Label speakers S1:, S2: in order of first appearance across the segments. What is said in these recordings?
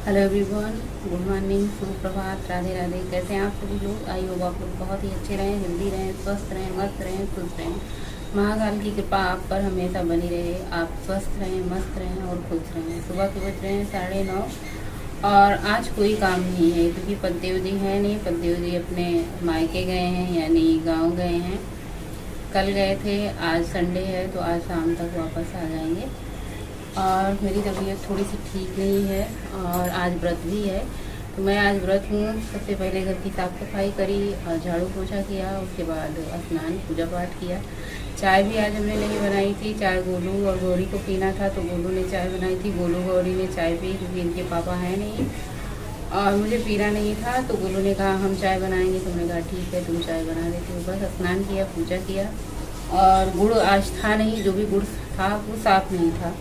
S1: Hello everyone, good morning, सुप्रभात, राधे राधे। कैसे हैं आप सभी लोग? आई होप आप लोग बहुत ही अच्छे रहें, हेल्दी रहें, स्वस्थ रहें, मस्त रहें, खुश रहें। महाकाल की कृपा आप पर हमेशा बनी रहे। आप स्वस्थ रहें, मस्त रहें और खुश रहें। सुबह के बज रहे हैं 9:30 और आज कोई काम नहीं है क्योंकि पतिदेव जी है नहीं। पतिदेव जी अपने मायके गए हैं यानी गाँव गए हैं। कल गए थे, आज संडे है तो आज शाम तक वापस आ जाएंगे। और मेरी तबीयत थोड़ी सी ठीक नहीं है और आज व्रत भी है तो मैं आज व्रत हूँ। सबसे पहले घर की साफ़ सफाई करी और झाड़ू पोछा किया, उसके बाद स्नान पूजा पाठ किया। चाय भी आज हमने नहीं बनाई थी। चाय गोलू और गौरी को पीना था तो गोलू ने चाय बनाई थी। गोलू गौरी ने चाय पी क्योंकि इनके पापा हैं नहीं और मुझे पीना नहीं था तो गोलू ने कहा हम चाय बनाएंगे तो मैंने कहा ठीक है तुम चाय बना देती हो। बस स्नान किया, पूजा किया और गुड़ आज था नहीं। जो भी गुड़ था वो साफ़ नहीं था,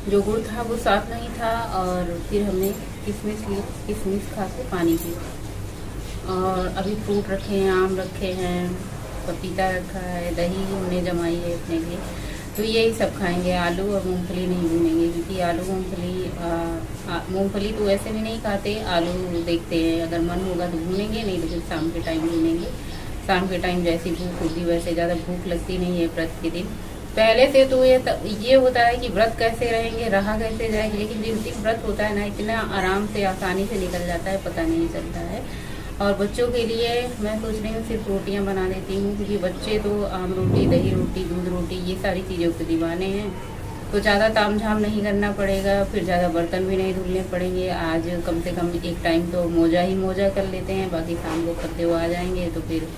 S1: जो गुड़ था वो साफ़ नहीं था। और फिर हमने किशमिश ली, किशमिश खा के पानी पी। और अभी फ्रूट रखे हैं, आम रखे हैं, पपीता रखा है, दही हमने जमाई है अपने लिए तो यही सब खाएंगे। आलू और मूंगफली नहीं भूनेंगे क्योंकि आलू मूंगफली तो वैसे भी नहीं खाते। आलू देखते हैं, अगर मन होगा तो भूनेंगे, नहीं तो फिर शाम के टाइम भूनेंगे। शाम के टाइम जैसी भूख होगी वैसे ज़्यादा भूख लगती नहीं है व्रत के दिन। पहले से तो ये होता है कि व्रत कैसे रहेंगे, रहा कैसे जाएगी, लेकिन जिस दिन व्रत होता है ना इतना आराम से आसानी से निकल जाता है, पता नहीं चलता है। और बच्चों के लिए मैं सोच रही हूँ सिर्फ रोटियाँ बना देती हूँ क्योंकि बच्चे तो आम रोटी, दही रोटी, दूध रोटी ये सारी चीज़ों के दीवाने हैं तो ज़्यादा ताम झाम नहीं करना पड़ेगा। फिर ज़्यादा बर्तन भी नहीं धुलने पड़ेंगे। आज कम से कम एक टाइम तो मोजा कर लेते हैं, बाकी शाम को करते हुए आ जाएंगे तो फिर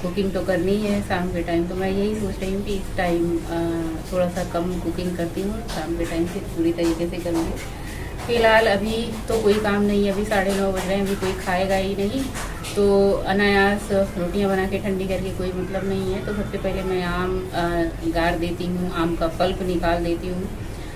S1: कुकिंग तो करनी है शाम के टाइम। तो मैं यही सोच रही हूँ कि इस टाइम थोड़ा सा कम कुकिंग करती हूँ, शाम के टाइम से पूरी तरीके से करूँगी। फ़िलहाल अभी तो कोई काम नहीं है, अभी 9:30 बज रहे हैं, अभी कोई खाएगा ही नहीं तो अनायास रोटियाँ बना के ठंडी करके कोई मतलब नहीं है। तो सबसे पहले मैं आम गाड़ देती हूँ, आम का पल्प निकाल देती हूँ।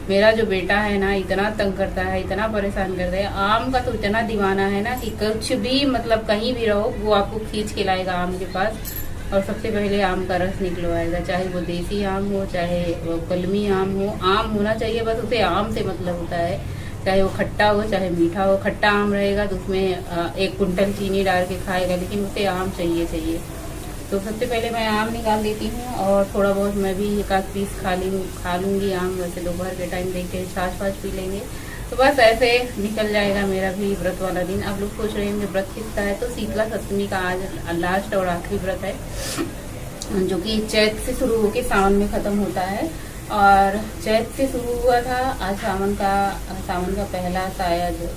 S1: मेरा जो बेटा है ना इतना तंग करता है, इतना परेशान करता है। आम का तो इतना दीवाना है ना कि कुछ भी मतलब कहीं भी रहो वो आपको खींच के लाएगा आम के पास और सबसे पहले आम का रस निकलवाएगा। चाहे वो देसी आम हो, चाहे वो कलमी आम हो, आम होना चाहिए बस। उसे आम से मतलब होता है, चाहे वो खट्टा हो चाहे मीठा हो। खट्टा आम रहेगा तो उसमें 1 कुंटल चीनी डाल के खाएगा, लेकिन उसे आम चाहिए। तो सबसे पहले मैं आम निकाल देती हूँ और थोड़ा बहुत मैं भी 1 पीस खा लूँगी आम। वैसे दोपहर के टाइम देख के छाछ पी लेंगे तो बस ऐसे निकल जाएगा मेरा भी व्रत वाला दिन। आप लोग सोच रहे होंगे व्रत किसका है, तो शीतला सप्तमी का आज लास्ट और आखिरी व्रत है जो कि चैत से शुरू होकर सावन में ख़त्म होता है। और चैत से शुरू हुआ था, आज सावन का पहला शायद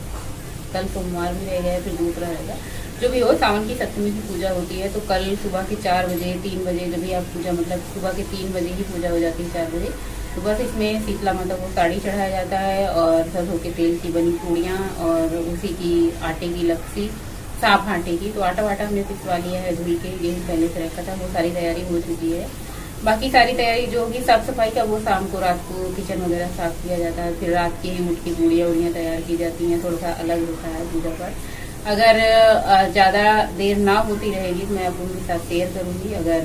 S1: कल सोमवार भी रह गया, फिर दूसरा रहेगा। जो भी हो, सावन की सप्तमी की पूजा होती है तो कल सुबह के 4 बजे 3 बजे जब भी आप पूजा मतलब सुबह के 3 बजे की पूजा हो जाती है, 4 बजे तो बस इसमें शीतला माता को साड़ी चढ़ाया जाता है और सरसों के तेल की बनी पूड़ियाँ और उसी की आटे की लपसी, साफ आटे की। तो आटा वाटा हमने पिसवा लिया है, धुल के गेहूँ पहले से रखा था, वो सारी तैयारी हो चुकी है। बाकी सारी तैयारी जो होगी साफ़ सफाई का वो शाम को, रात को किचन वगैरह साफ़ किया जाता है। फिर रात की उठ की पूड़ियाँ तैयार की जाती हैं, थोड़ा सा अलग होता है पूजा पाठ। अगर ज़्यादा देर ना होती रहेगी तो मैं आप लोगों के साथ शेयर करूँगी। अगर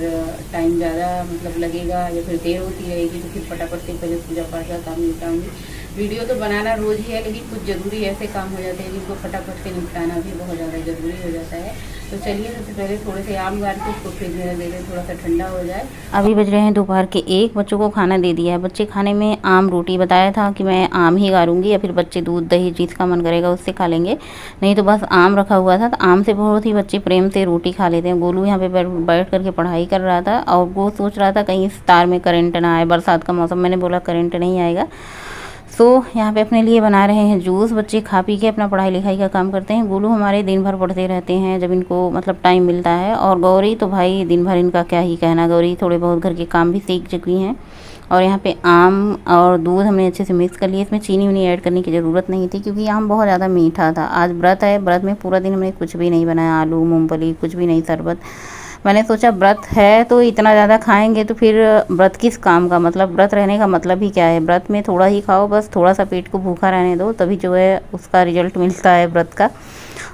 S1: टाइम ज़्यादा मतलब लगेगा या फिर देर होती रहेगी तो फिर फटाफट से पहले पूजा पाठ का काम निपटाऊँगी। वीडियो तो बनाना रोज़ ही है, लेकिन कुछ ज़रूरी ऐसे काम हो जाते हैं जिनको फटाफट से निपटाना भी बहुत ज़्यादा ज़रूरी हो जाता है। तो चलिए सबसे पहले थोड़े से आम गाड़ के उसको फ्रिज में दे दें, थोड़ा सा ठंडा हो जाए।
S2: अभी बज रहे हैं दोपहर के 1, बच्चों को खाना दे दिया है। बच्चे खाने में आम रोटी बताया था कि मैं आम ही गाड़ूंगी या फिर बच्चे दूध दही जिसका मन करेगा उससे खा लेंगे, नहीं तो बस आम रखा हुआ था। तो आम से बहुत ही बच्चे प्रेम से रोटी खा लेते हैं। गोलू यहाँ पे बैठ करके पढ़ाई कर रहा था और वो सोच रहा था कहीं इस तार में करंट ना आए, बरसात का मौसम। मैंने बोला करंट नहीं आएगा, सो यहाँ पे अपने लिए बना रहे हैं जूस। बच्चे खा पी के अपना पढ़ाई लिखाई का काम करते हैं। गोलू हमारे दिन भर पढ़ते रहते हैं जब इनको मतलब टाइम मिलता है, और गौरी तो भाई दिन भर इनका क्या ही कहना। गौरी थोड़े बहुत घर के काम भी सीख चुकी हैं। और यहाँ पे आम और दूध हमने अच्छे से मिक्स कर लिया। इसमें चीनी उनी ऐड करने की ज़रूरत नहीं थी क्योंकि आम बहुत ज़्यादा मीठा था। आज व्रत है, व्रत में पूरा दिन हमने कुछ भी नहीं बनाया, आलू मूंगफली कुछ भी नहीं, शरबत। मैंने सोचा व्रत है तो इतना ज़्यादा खाएंगे तो फिर व्रत किस काम का, मतलब व्रत रहने का मतलब ही क्या है। व्रत में थोड़ा ही खाओ, बस थोड़ा सा पेट को भूखा रहने दो, तभी जो है उसका रिजल्ट मिलता है व्रत का।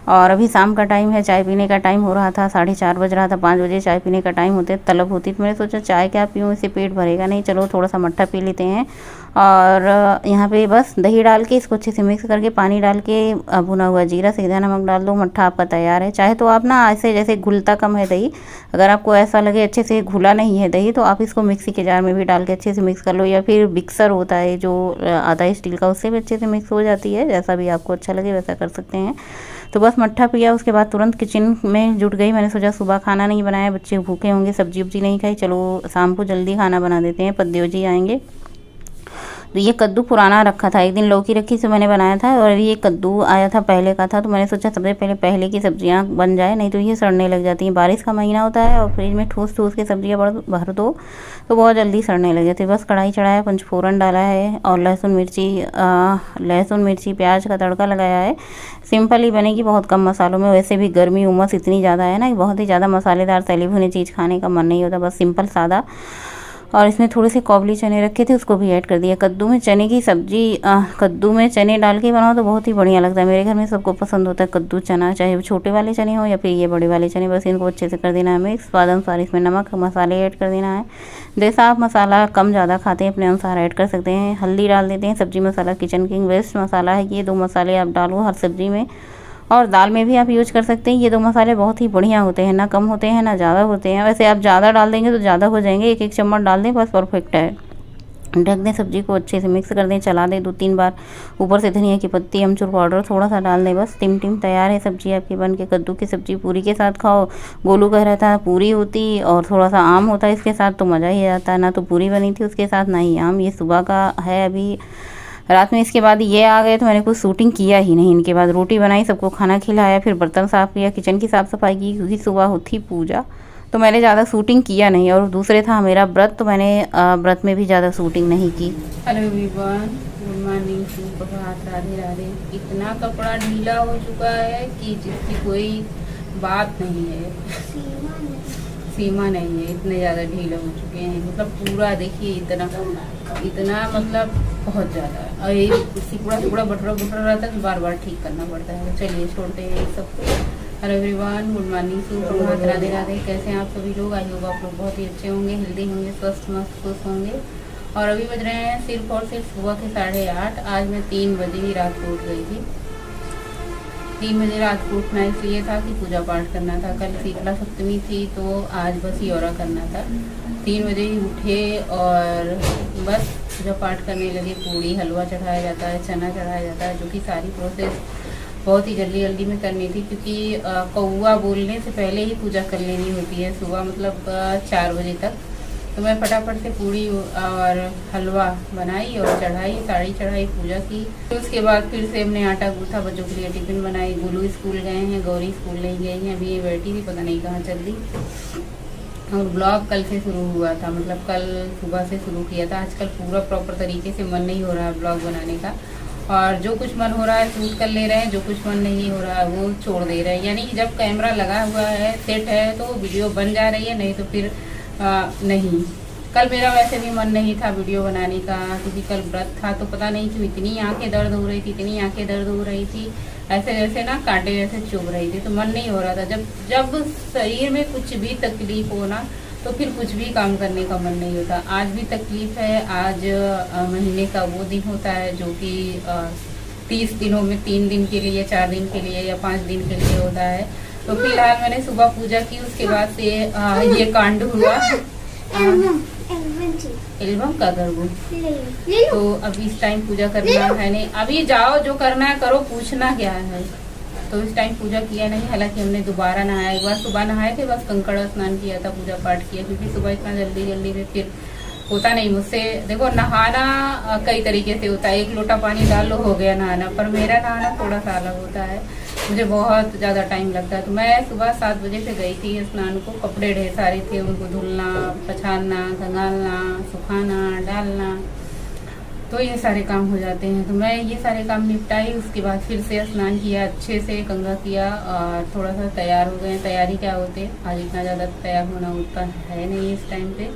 S2: और अभी शाम का टाइम है, चाय पीने का टाइम हो रहा था, 4:30 बज रहा था। 5 बजे चाय पीने का टाइम होते तलब होती, तो मैंने सोचा चाय क्या पीऊँ, इससे पेट भरेगा नहीं, चलो थोड़ा सा मट्ठा पी लेते हैं। और यहाँ पे बस दही डाल के इसको अच्छे से मिक्स करके पानी डाल के भुना हुआ जीरा सीधा नमक डाल दो, मट्ठा आपका तैयार है। चाहे तो आप ना ऐसे जैसे घुलता कम है दही, अगर आपको ऐसा लगे अच्छे से घुला नहीं है दही तो आप इसको मिक्सी के जार में भी डाल के अच्छे से मिक्स कर लो, या फिर मिक्सर होता है जो आता है स्टील का, उससे भी अच्छे से मिक्स हो जाती है। जैसा भी आपको अच्छा लगे वैसा कर सकते हैं। तो बस मट्ठा पिया, उसके बाद तुरंत किचन में जुट गई। मैंने सोचा सुबह खाना नहीं बनाया, बच्चे भूखे होंगे, सब्जी उब्जी नहीं खाई, चलो शाम को जल्दी खाना बना देते हैं, पद्देव जी आएंगे। तो ये कद्दू पुराना रखा था, एक दिन लौकी रखी से मैंने बनाया था, और ये कद्दू आया था पहले का था, तो मैंने सोचा सबसे पहले की सब्जियां बन जाए, नहीं तो ये सड़ने लग जाती हैं। बारिश का महीना होता है और फ्रिज में ठूस ठूस के सब्जियां भर दो तो बहुत जल्दी सड़ने लग जाती है। बस कढ़ाई चढ़ाया, पंचफोरन डाला है और लहसुन मिर्ची प्याज का तड़का लगाया है। सिंपल ही बनेगी, बहुत कम मसालों में। वैसे भी गर्मी उमस इतनी ज़्यादा है ना, बहुत ही ज़्यादा मसालेदार तली भुनी चीज़ खाने का मन नहीं होता, बस सिंपल सादा। और इसमें थोड़े से काबुली चने रखे थे, उसको भी ऐड कर दिया। कद्दू में चने की सब्जी, कद्दू में चने डाल के बनाओ तो बहुत ही बढ़िया लगता है। मेरे घर में सबको पसंद होता है कद्दू चना, चाहे वो छोटे वाले चने हो या फिर ये बड़े वाले चने। बस इनको अच्छे से कर देना है मिक्स, स्वाद अनुसार इसमें नमक मसाले ऐड कर देना है। जैसा आप मसाला कम ज़्यादा खाते हैं अपने अनुसार ऐड कर सकते हैं। हल्दी डाल देते हैं, सब्जी मसाला किचन किंग बेस्ट मसाला है ये। 2 मसाले आप डालो हर सब्जी में, और दाल में भी आप यूज कर सकते हैं। ये 2 मसाले बहुत ही बढ़िया होते हैं, ना कम होते हैं ना ज़्यादा होते हैं। वैसे आप ज़्यादा डाल देंगे तो ज़्यादा हो जाएंगे, 1-1 चम्मच डाल दें बस परफेक्ट है। ढक दें, सब्जी को अच्छे से मिक्स कर दें, चला दें 2-3 बार। ऊपर से धनिया की पत्ती, अमचूर पाउडर थोड़ा सा डाल दें, बस टिम तैयार है सब्जी आपकी बन के। कद्दू की सब्जी पूरी के साथ खाओ। गोलू कह रहा था पूरी होती और थोड़ा सा आम होता इसके साथ तो मज़ा ही आता। ना तो पूरी बनी थी उसके साथ, ना ही आम। ये सुबह का है, अभी रात में इसके बाद ये आ गए तो मैंने कुछ शूटिंग किया ही नहीं। इनके बाद रोटी बनाई, सबको खाना खिलाया, फिर बर्तन साफ़ किया, किचन की साफ़ सफाई की, क्योंकि सुबह होती पूजा तो मैंने ज़्यादा शूटिंग किया नहीं। और दूसरे था मेरा व्रत, तो मैंने व्रत में भी ज़्यादा शूटिंग नहीं की।
S1: हेलो एवरीवन, गुड मॉर्निंग, सुप्रभात, राधे राधे। इतना कपड़ा ढीला हो चुका है कि जिसकी कोई बात नहीं है, सीमा नहीं है, इतने ज़्यादा ढीले हो चुके हैं। मतलब पूरा देखिए इतना मतलब बहुत ज़्यादा। और ये टुकड़ा बटरा रहता है तो बार बार ठीक करना पड़ता है। चलिए छोड़ते हैं सबको। हेलो एवरीवन, गुड मॉर्निंग, सुप्रभात, राधे राधे। कैसे हैं आप सभी लोग? आई होप आप लोग बहुत ही अच्छे होंगे, हेल्दी होंगे, स्वस्थ मस्त खुश होंगे। और अभी बज रहे हैं सिर्फ और सिर्फ सुबह के 8:30। आज मैं 3 बजे ही रात को उठ गई थी। 3 बजे रात को उठना इसलिए था कि पूजा पाठ करना था। कल शीतला सप्तमी थी तो आज बस योरा करना था। 3 बजे ही उठे और बस पूजा पाठ करने लगे। पूड़ी हलवा चढ़ाया जाता है, चना चढ़ाया जाता है, जो कि सारी प्रोसेस बहुत ही जल्दी में करनी थी, क्योंकि कौआ बोलने से पहले ही पूजा कर लेनी होती है सुबह, मतलब 4 बजे तक। तो मैं फटाफट से पूड़ी और हलवा बनाई और चढ़ाई, साड़ी चढ़ाई, पूजा की। तो उसके बाद फिर से हमने आटा गूथा, बच्चों के लिए टिफिन बनाई। गोलू स्कूल गए हैं, गौरी स्कूल नहीं गई हैं, अभी ये बैठी थी, पता नहीं कहाँ चल दी। और ब्लॉग कल से शुरू हुआ था, मतलब कल सुबह से शुरू किया था। आजकल पूरा प्रॉपर तरीके से मन नहीं हो रहा है ब्लॉग बनाने का, और जो कुछ मन हो रहा है शूट कर ले रहे हैं, जो कुछ मन नहीं हो रहा है वो छोड़ दे रहे हैं। यानी कि जब कैमरा लगा हुआ है, सेट है, तो वीडियो बन जा रही है, नहीं तो फिर नहीं। कल मेरा वैसे भी मन नहीं था वीडियो बनाने का, क्योंकि कल व्रत था, तो पता नहीं क्यों इतनी आंखें दर्द हो रही थी, इतनी आंखें दर्द हो रही थी, ऐसे जैसे ना कांटे जैसे चुभ रही थी, तो मन नहीं हो रहा था। जब शरीर में कुछ भी तकलीफ हो ना, तो फिर कुछ भी काम करने का मन नहीं होता। आज भी तकलीफ है। आज महीने का वो दिन होता है जो कि 30 दिनों में 3 दिन के लिए, 4 दिन के लिए या 5 दिन के लिए होता है। तो फिलहाल मैंने सुबह पूजा की, उसके बाद से ये कांड हुआ। एल्बम का गर्व, तो अभी इस टाइम पूजा करना है नहीं। अभी जाओ, जो करना है करो, पूछना क्या है। तो इस टाइम पूजा किया नहीं, हालांकि हमने दोबारा नहाया। एक बार सुबह नहाए थे, बस कंकड़ स्नान किया था, पूजा पाठ किया, क्योंकि सुबह इतना जल्दी में फिर होता नहीं मुझसे। देखो नहाना कई तरीके से होता है, एक लोटा पानी डाल लो हो गया नहाना, पर मेरा नहाना थोड़ा सा अलग होता है, मुझे बहुत ज़्यादा टाइम लगता है। तो मैं सुबह 7 बजे से गई थी स्नान को, कपड़े ढेर सारे थे, उनको धुलना, पछाड़ना, खंगालना, सुखाना, डालना, तो ये सारे काम हो जाते हैं। तो मैं ये सारे काम निपटाई, उसके बाद फिर से स्नान किया, अच्छे से कंघा किया और थोड़ा सा तैयार हो गए। तैयारी क्या होती है, आज इतना ज़्यादा तैयार होना उतना है नहीं इस टाइम पे।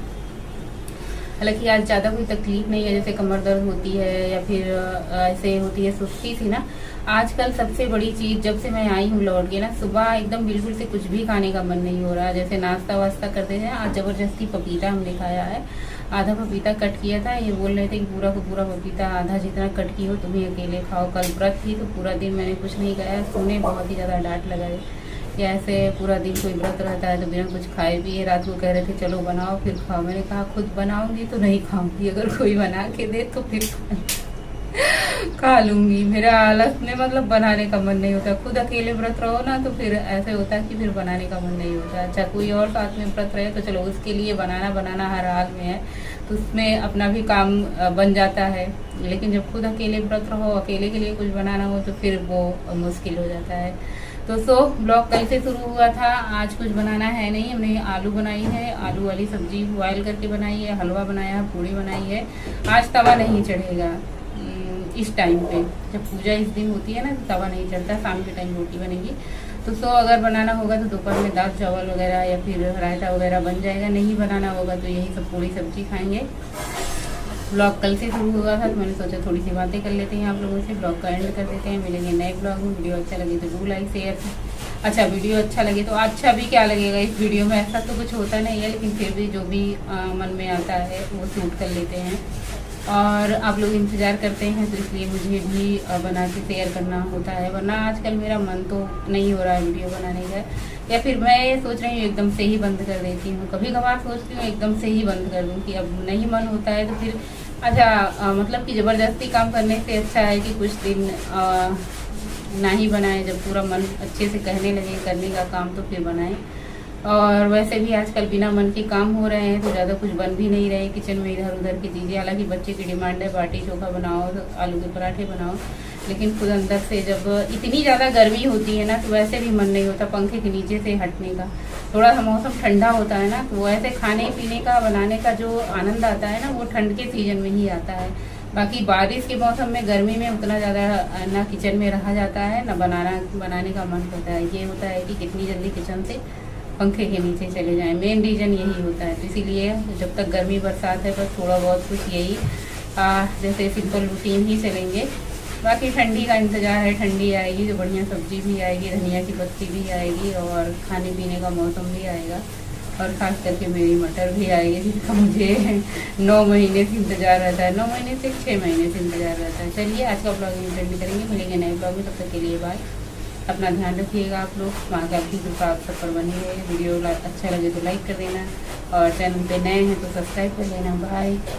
S1: हालांकि आज ज़्यादा कोई तकलीफ नहीं है, जैसे कमर दर्द होती है या फिर ऐसे होती है सुस्ती सी ना। आजकल सबसे बड़ी चीज़, जब से मैं आई हूँ लौट के ना, सुबह एकदम बिल्कुल से कुछ भी खाने का मन नहीं हो रहा। जैसे नाश्ता वास्ता करते थे, आज ज़बरदस्ती पपीता हमने खाया है, आधा पपीता कट किया था। ये बोल रहे थे कि पूरा का पूरा पपीता आधा जितना कट की हो तुम्हें अकेले खाओ। कल व्रत थी तो पूरा दिन मैंने कुछ नहीं खाया, सुने बहुत ही ज़्यादा डांट लगाए या ऐसे पूरा दिन कोई व्रत रहता है तो बिना कुछ खाए पिए। रात को कह रहे थे चलो बनाओ फिर खाओ, मैंने कहा खुद बनाऊंगी तो नहीं खाऊंगी, अगर कोई बना के दे तो फिर खा लूंगी। मेरा आलस में मतलब बनाने का मन नहीं होता। खुद अकेले व्रत रहो ना तो फिर ऐसे होता है कि फिर बनाने का मन नहीं होता। अच्छा कोई और साथ में व्रत रहे तो चलो उसके लिए बनाना हर हाल में है, तो उसमें अपना भी काम बन जाता है। लेकिन जब खुद अकेले व्रत रहो, अकेले के लिए कुछ बनाना हो तो फिर वो मुश्किल हो जाता है। तो ब्लॉग कल से शुरू हुआ था, आज कुछ बनाना है नहीं। हमने आलू बनाई है, आलू वाली सब्जी बॉयल करके बनाई है, हलवा बनाया है, पूड़ी बनाई है। आज तवा नहीं चढ़ेगा इस टाइम पे, जब पूजा इस दिन होती है ना तो तवा नहीं चढ़ता, शाम के टाइम रोटी बनेगी। तो अगर बनाना होगा तो दोपहर में दाल चावल वगैरह या फिर रायता वगैरह बन जाएगा, नहीं बनाना होगा तो यही सब पूरी सब्जी खाएंगे। ब्लॉग कल से शुरू हुआ था तो मैंने सोचा थोड़ी सी बातें कर लेते हैं आप लोगों से, ब्लॉग का एंड कर देते हैं। मिलेंगे नए ब्लॉग में। वीडियो अच्छा लगे तो डू लाइक शेयर। अच्छा वीडियो अच्छा लगे तो अच्छा भी क्या लगेगा इस वीडियो में, ऐसा तो कुछ होता नहीं है, लेकिन फिर भी जो भी मन में आता है वो शूट कर लेते हैं और आप लोग इंतज़ार करते हैं तो इसलिए मुझे भी बना के शेयर करना होता है। वरना आजकल मेरा मन तो नहीं हो रहा है वीडियो बनाने का, या फिर मैं ये सोच रही हूँ एकदम से ही बंद कर देती हूँ। कभी कभार सोचती हूँ एकदम से ही बंद कर दूँ कि अब नहीं मन होता है तो फिर अच्छा मतलब कि ज़बरदस्ती काम करने से अच्छा है कि कुछ दिन ना ही बनाए। जब पूरा मन अच्छे से कहने लगे करने का काम तो फिर बनाएं। और वैसे भी आजकल बिना मन के काम हो रहे हैं तो ज़्यादा कुछ बन भी नहीं रहे किचन में, इधर उधर की चीज़ें। हालांकि बच्चे की डिमांड है बाटी चोखा बनाओ, आलू के पराठे बनाओ, लेकिन खुद अंदर से जब इतनी ज़्यादा गर्मी होती है ना तो वैसे भी मन नहीं होता पंखे के नीचे से हटने का। थोड़ा सा मौसम ठंडा होता है ना तो वैसे खाने पीने का बनाने का जो आनंद आता है ना वो ठंड के सीजन में ही आता है। बाकी बारिश के मौसम में गर्मी में उतना ज़्यादा ना किचन में रहा जाता है ना बनाने का मन करता है। ये होता है कि कितनी जल्दी किचन से पंखे के नीचे चले जाएं, मेन रीज़न यही होता है। तो इसीलिए जब तक गर्मी बरसात है बस थोड़ा बहुत कुछ यही जैसे सिंपल रूटीन ही चलेंगे। बाकी ठंडी का इंतज़ार है, ठंडी आएगी तो बढ़िया सब्जी भी आएगी, धनिया की पत्ती भी आएगी और खाने पीने का मौसम भी आएगा। और ख़ास करके मेरी मटर भी आएगी जिसका मुझे 9 महीने से इंतज़ार रहता है, 9 महीने से 6 महीने से इंतज़ार रहता है। चलिए आज का ब्लॉग यहीं भी करेंगे, मिलेंगे नए ब्लॉग में, तब तक के लिए बाय। अपना ध्यान रखिएगा आप लोग, माँ का भी कृपा आप सब पर बनी रहे। वीडियो अच्छा लगे तो लाइक कर देना और चैनल पे नए हैं तो सब्सक्राइब कर लेना। बाय।